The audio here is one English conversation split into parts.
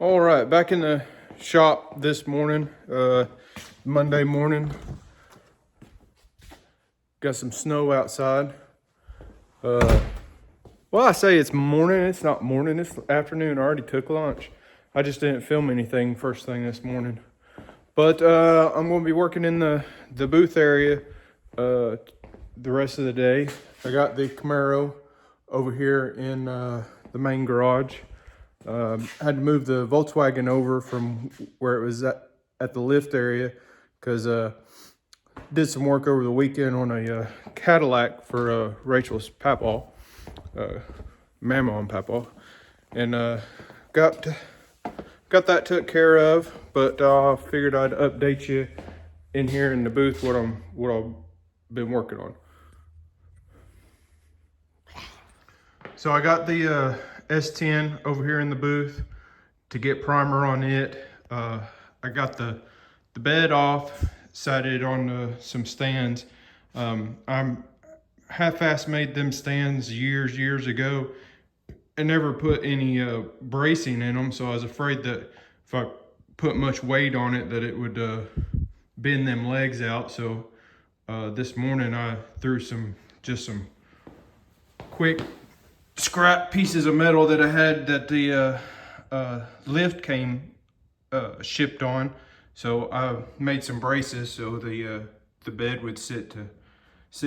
All right, back in the shop this morning, Monday morning. Got some snow outside. Well, I say it's morning. It's not morning. It's afternoon. I already took lunch. I just didn't film anything first thing this morning. But I'm going to be working in the booth area the rest of the day. I got the Camaro over here in the main garage. Had to move the Volkswagen over from where it was at the lift area because did some work over the weekend on a Cadillac for Rachel's papaw, Mama and Papaw, and got that took care of. But I figured I'd update you in here in the booth what I've been working on. So I got the S10 over here in the booth to get primer on it. I got the bed off, sat it on some stands. I'm half-ass made them stands years ago and never put any bracing in them, so I was afraid that if I put much weight on it that it would bend them legs out. So this morning I threw just some quick scrap pieces of metal that I had that the lift came shipped on. So I made some braces so the bed would sit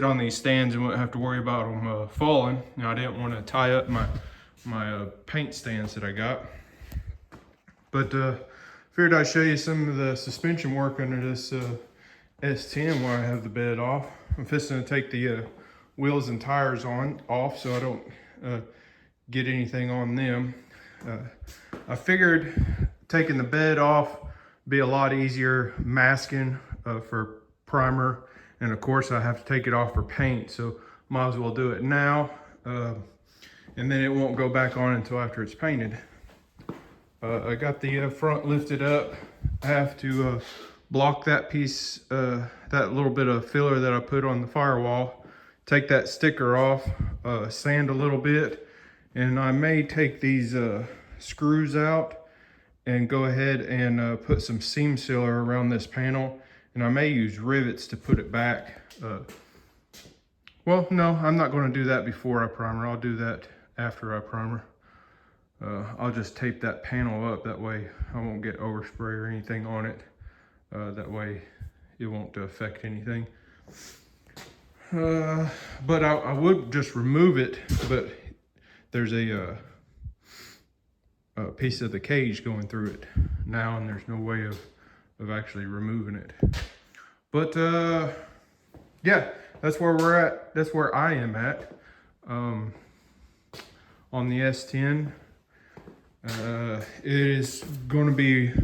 on these stands and wouldn't have to worry about them falling. Now I didn't want to tie up my paint stands that I got, but figured I'd show you some of the suspension work under this S10 while I have the bed off. I'm fixing to take the wheels and tires off so I don't get anything on them. I figured taking the bed off be a lot easier masking for primer, and of course I have to take it off for paint, so might as well do it now, and then it won't go back on until after it's painted. I got the front lifted up. I have to block that piece, that little bit of filler that I put on the firewall, take that sticker off, sand a little bit, and I may take these screws out and go ahead and put some seam sealer around this panel, and I may use rivets to put it back. Well, no, I'm not going to do that before I primer. I'll do that after I primer. I'll just tape that panel up, that way I won't get overspray or anything on it. That way it won't affect anything. But I would just remove it, but there's a piece of the cage going through it now, and there's no way of actually removing it. But yeah, that's where we're at. That's where I am at on the S10. It is going to be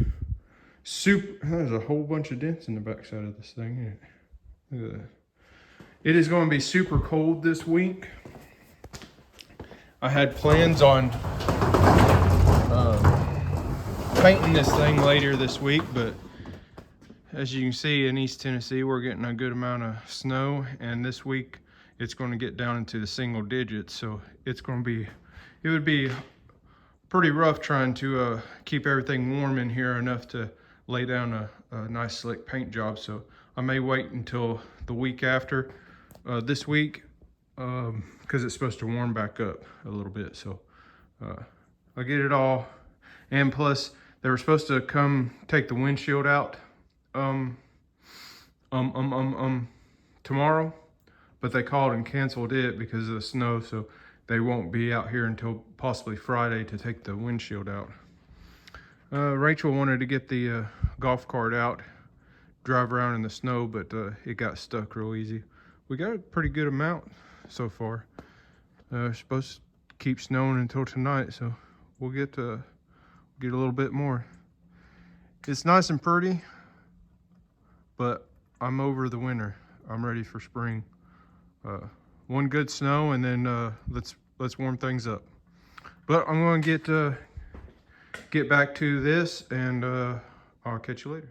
super. There's a whole bunch of dents in the backside of this thing. Look at that. It is going to be super cold this week. I had plans on painting this thing later this week, but as you can see in East Tennessee, we're getting a good amount of snow, and this week it's going to get down into the single digits, so it would be pretty rough trying to keep everything warm in here enough to lay down a nice slick paint job. So I may wait until the week after this week, because it's supposed to warm back up a little bit. So I'll get it all. And plus they were supposed to come take the windshield out tomorrow, but they called and canceled it because of the snow, so they won't be out here until possibly Friday to take the windshield out. Rachel wanted to get the golf cart out, drive around in the snow, but it got stuck real easy. We got a pretty good amount so far. It's supposed to keep snowing until tonight, so we'll get a little bit more. It's nice and pretty, but I'm over the winter. I'm ready for spring. One good snow, and then let's warm things up. But I'm going to get back to this, and I'll catch you later.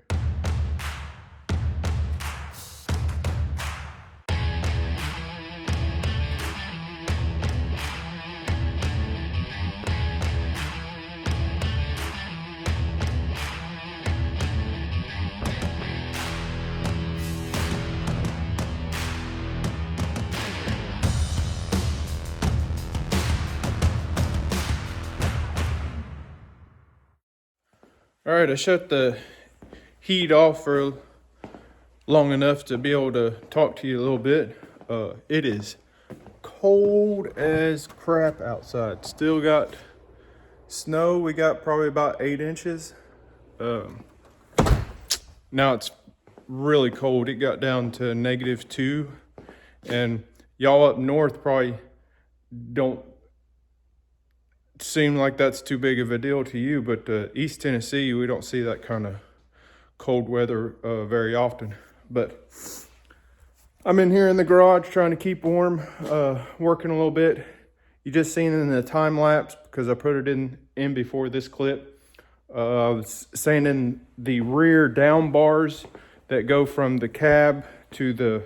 All right, I shut the heat off for long enough to be able to talk to you a little bit. It is cold as crap outside. Still got snow. We got probably about 8 inches. Now it's really cold. It got down to -2, and y'all up north probably don't seem like that's too big of a deal to you, but East Tennessee, we don't see that kind of cold weather very often. But I'm in here in the garage trying to keep warm, working a little bit. You just seen it in the time lapse because I put it in before this clip. I was sanding the rear down bars that go from the cab to the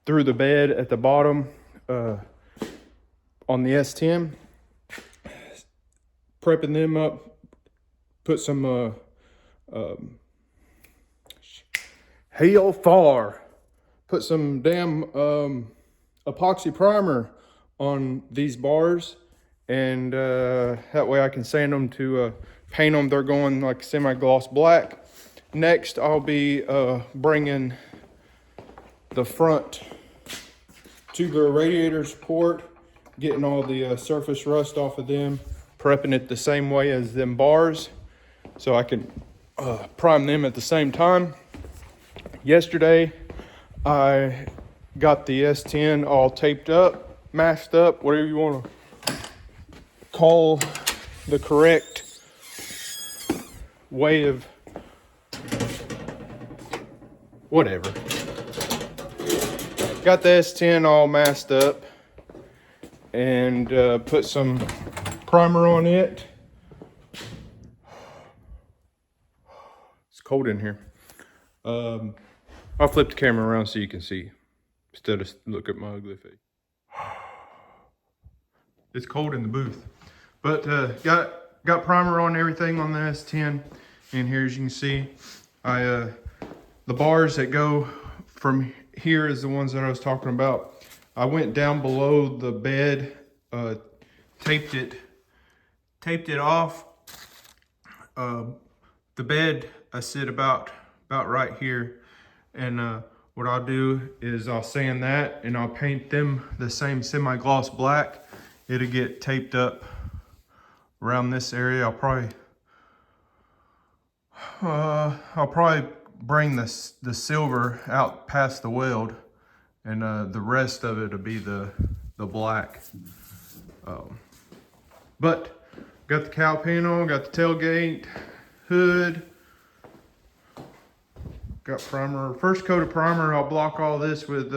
through the bed at the bottom on the S10. Prepping them up, put some put some damn epoxy primer on these bars, and that way I can sand them to paint them. They're going like semi-gloss black. Next, I'll be bringing the front tubular radiator support, getting all the surface rust off of them, prepping it the same way as them bars so I can prime them at the same time. Yesterday, I got the S10 all taped up, mashed up, whatever you want to call the correct way of whatever. Got the S10 all masked up and put some primer on it. It's cold in here. I'll flip the camera around so you can see instead of look at my ugly face. It's cold in the booth, but got primer on everything on the S10. And here, as you can see, the bars that go from here is the ones that I was talking about. I went down below the bed, taped it off. The bed I sit about right here, and what I'll do is I'll sand that and I'll paint them the same semi-gloss black. It'll get taped up around this area. I'll probably bring the silver out past the weld, and the rest of it will be the black. But got the cowl panel, got the tailgate, hood, got primer. First coat of primer, I'll block all this with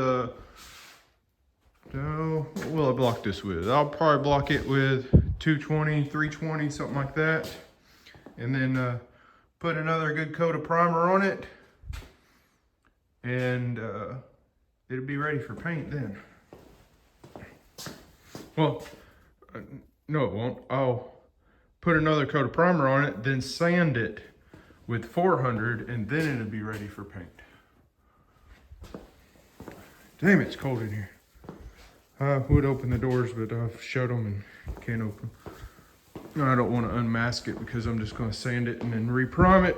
what will I block this with? I'll probably block it with 220, 320, something like that. And then put another good coat of primer on it, and it'll be ready for paint then. Well, no it won't. I'll put another coat of primer on it, then sand it with 400, and then it'll be ready for paint. Damn, it's cold in here. I would open the doors, but I've shut them and can't open them. I don't want to unmask it because I'm just going to sand it and then re-prime it.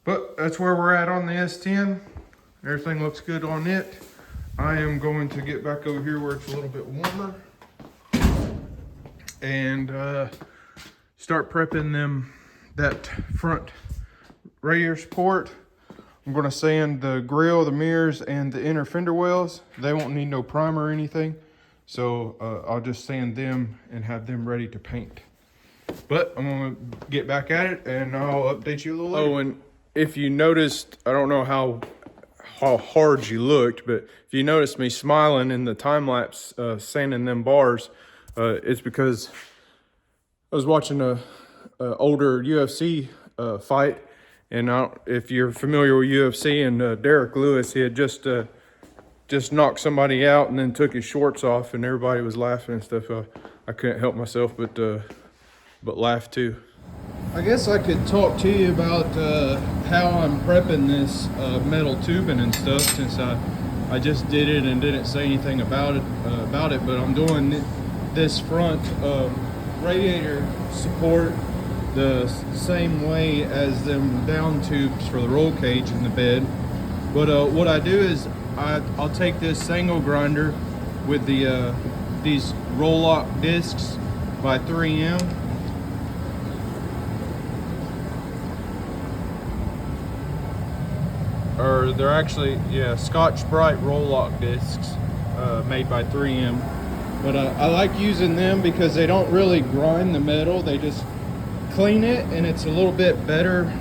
But that's where we're at on the S10. Everything looks good on it. I am going to get back over here where it's a little bit warmer and start prepping that front radiator support. I'm going to sand the grill, the mirrors, and the inner fender wells. They won't need no primer or anything, so I'll just sand them and have them ready to paint. But I'm going to get back at it and I'll update you a little later. Oh, and if you noticed, I don't know how hard you looked, but if you noticed me smiling in the time lapse sanding them bars, it's because I was watching a older UFC fight. And if you're familiar with UFC, and Derek Lewis, he had just knocked somebody out and then took his shorts off, and everybody was laughing and stuff. I couldn't help myself but laugh too. I guess I could talk to you about how I'm prepping this metal tubing and stuff, since I just did it and didn't say anything about it. But I'm doing this front radiator support the same way as them down tubes for the roll cage in the bed. But what I do is I'll take this angle grinder with the these roll lock discs by 3M. Or they're actually, yeah, Scotch-Brite roll lock discs made by 3M. But I like using them because they don't really grind the metal, they just clean it, and it's a little bit better.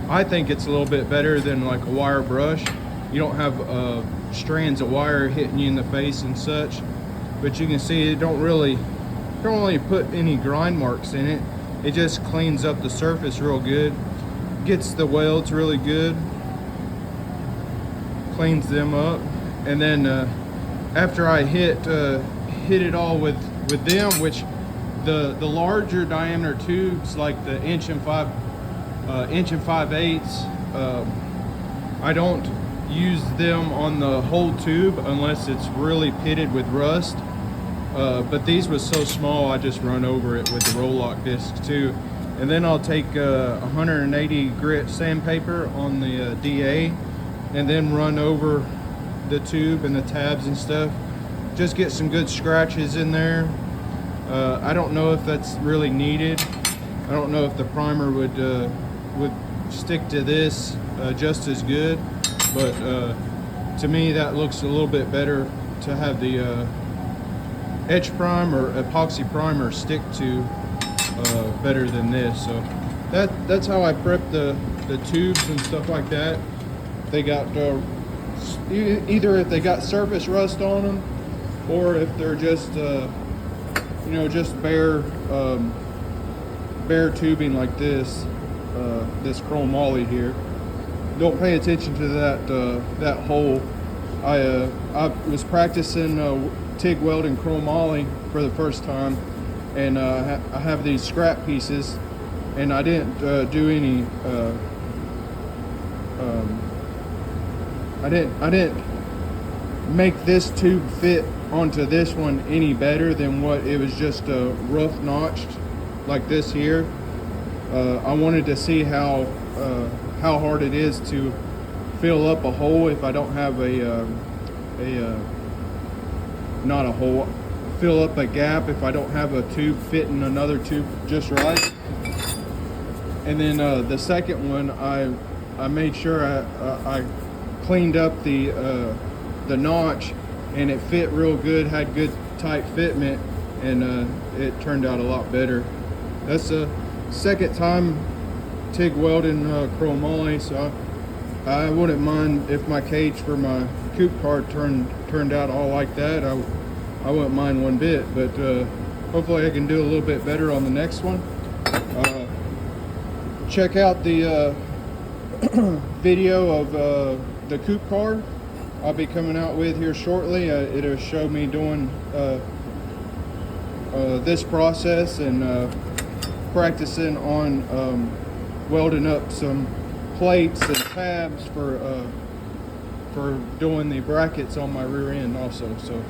I think it's a little bit better than like a wire brush. You don't have strands of wire hitting you in the face and such. But you can see it don't really put any grind marks in it. It just cleans up the surface real good. Gets the welds really good. Cleans them up. And then after I hit it all with them, which the larger diameter tubes like the inch and 5/8, I don't use them on the whole tube unless it's really pitted with rust. But these was so small, I just run over it with the roll lock disc too. And then I'll take 180 grit sandpaper on the DA, and then run over the tube and the tabs and stuff. Just get some good scratches in there. I don't know if that's really needed. I don't know if the primer would stick to this just as good, but to me that looks a little bit better to have the etch prime or epoxy primer stick to better than this. So that's how I prep the tubes and stuff like that. They got either if they got surface rust on them, or if they're just you know, just bare tubing like this, this chromoly here. Don't pay attention to that hole. I was practicing TIG welding chromoly for the first time, and I have these scrap pieces, and I didn't do any. I didn't make this tube fit onto this one any better than what it was, just rough notched like this here. I wanted to see how hard it is to fill up a hole if I don't have not a hole, fill up a gap if I don't have a tube fitting another tube just right. And then the second one, I made sure I cleaned up the notch, and it fit real good, had good tight fitment, and it turned out a lot better. That's the second time TIG welding chromoly, so I wouldn't mind if my cage for my coupe car turned out all like that. I wouldn't mind one bit, but hopefully I can do a little bit better on the next one. Check out the video of the coupe car I'll be coming out with here shortly. It'll show me doing this process and practicing on welding up some plates and tabs for doing the brackets on my rear end also. So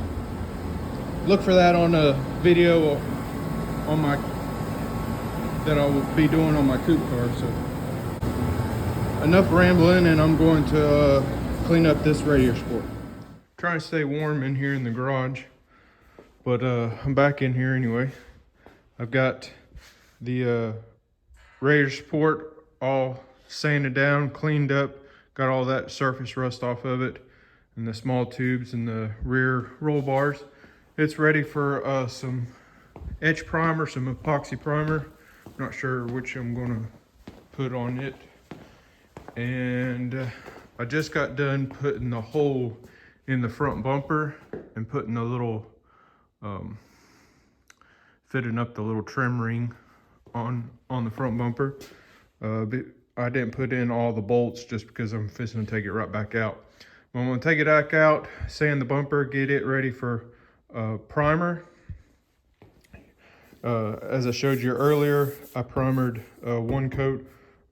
look for that on a video on my that I will be doing on my coupe car. So enough rambling, and I'm going to clean up this radiator support. Trying to stay warm in here in the garage, but I'm back in here anyway. I've got the radiator support all sanded down, cleaned up, got all that surface rust off of it, and the small tubes and the rear roll bars. It's ready for some etch primer, some epoxy primer. Not sure which I'm gonna put on it. And I just got done putting the hole in the front bumper and putting a little, fitting up the little trim ring on the front bumper. I didn't put in all the bolts just because I'm fixing to take it right back out. I'm gonna take it back out, sand the bumper, get it ready for primer. As I showed you earlier, I primered one coat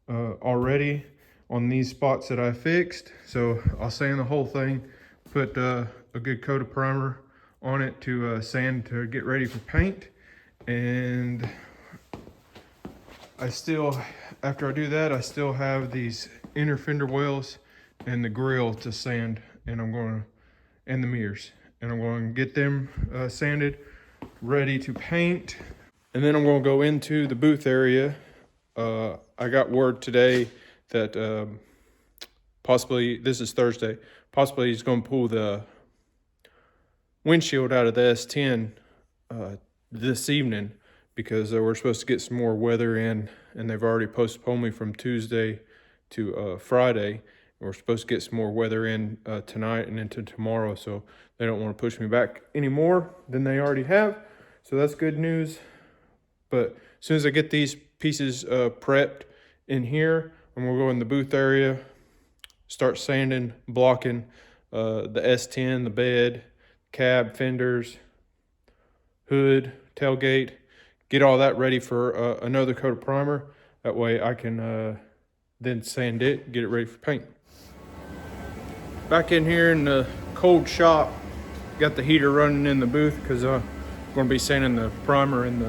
already on these spots that I fixed. So I'll sand the whole thing, put a good coat of primer on it to sand to get ready for paint. And I still, after I do that, I still have these inner fender wells and the grill to sand, and and the mirrors. And I'm going to get them sanded, ready to paint. And then I'm going to go into the booth area. I got word today that possibly, this is Thursday, possibly he's going to pull the windshield out of the S10 this evening, because we're supposed to get some more weather in, and they've already postponed me from Tuesday to Friday. And we're supposed to get some more weather in tonight and into tomorrow, so they don't want to push me back any more than they already have. So that's good news. But as soon as I get these pieces prepped in here, I'm gonna go in the booth area, start sanding, blocking the S10, the bed, cab, fenders, hood, tailgate, get all that ready for another coat of primer. That way I can then sand it, get it ready for paint. Back in here in the cold shop, got the heater running in the booth because I'm going to be sanding the primer on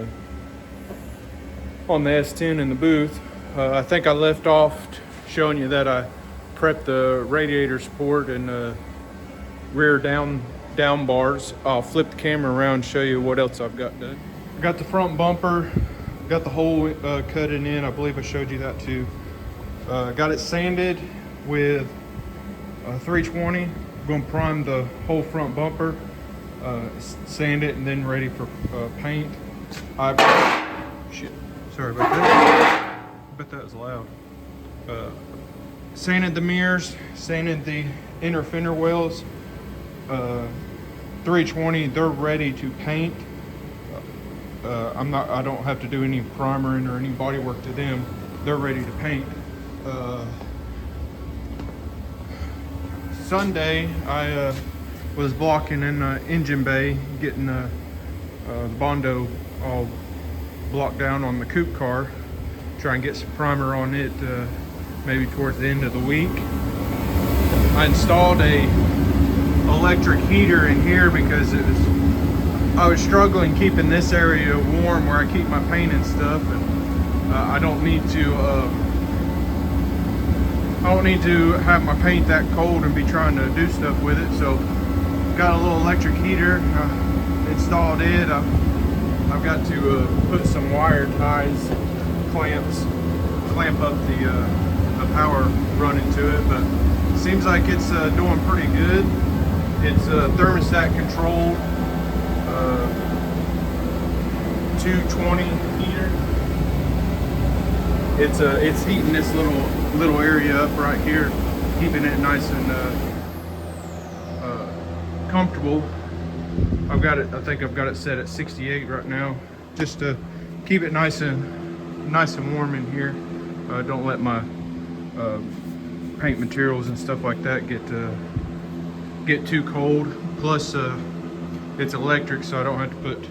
the S10 in the booth. I think I left off showing you that I prepped the radiator support and rear down bars. I'll flip the camera around and show you what else I've got done. I got the front bumper, got the hole cut in. I believe I showed you that too. Got it sanded with 320. I'm going to prime the whole front bumper, sand it, and then ready for paint. Shit, sorry about that. I bet that was loud. Sanded the mirrors, sanded the inner fender wells. 320, they're ready to paint. I don't have to do any primering or any body work to them. They're ready to paint. Sunday, I was blocking in the engine bay, getting the Bondo all blocked down on the coupe car. Try and get some primer on it maybe towards the end of the week. I installed a electric heater in here because I was struggling keeping this area warm where I keep my paint and stuff, and I don't need to have my paint that cold and be trying to do stuff with it. So got a little electric heater, installed it. I've got to put some wire ties, clamp up the power running to it, but seems like it's doing pretty good. It's thermostat controlled, 220 heater. It's heating this little area up right here, keeping it nice and comfortable. I think I've got it set at 68 right now, just to keep it nice and warm in here. Don't let my paint materials and stuff like that get too cold. Plus it's electric, so I don't have to put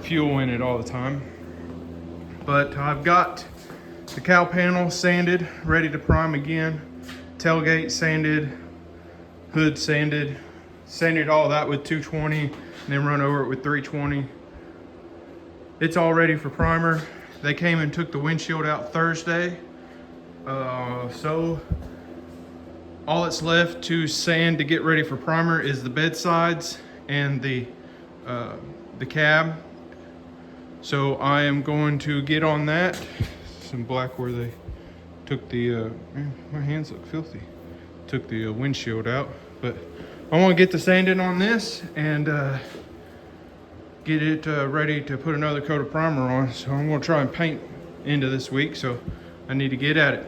fuel in it all the time. But I've got the cowl panel sanded, ready to prime again. Tailgate sanded, hood sanded all that with 220, and then run over it with 320. It's all ready for primer. They came and took the windshield out Thursday. So all that's left to sand to get ready for primer is the bed sides and the cab. So I am going to get on that. Some black where they took the man, my hands look filthy. Took the windshield out, but I want to get the sanding on this and get it ready to put another coat of primer on. So I'm going to try and paint into this week, so I need to get at it.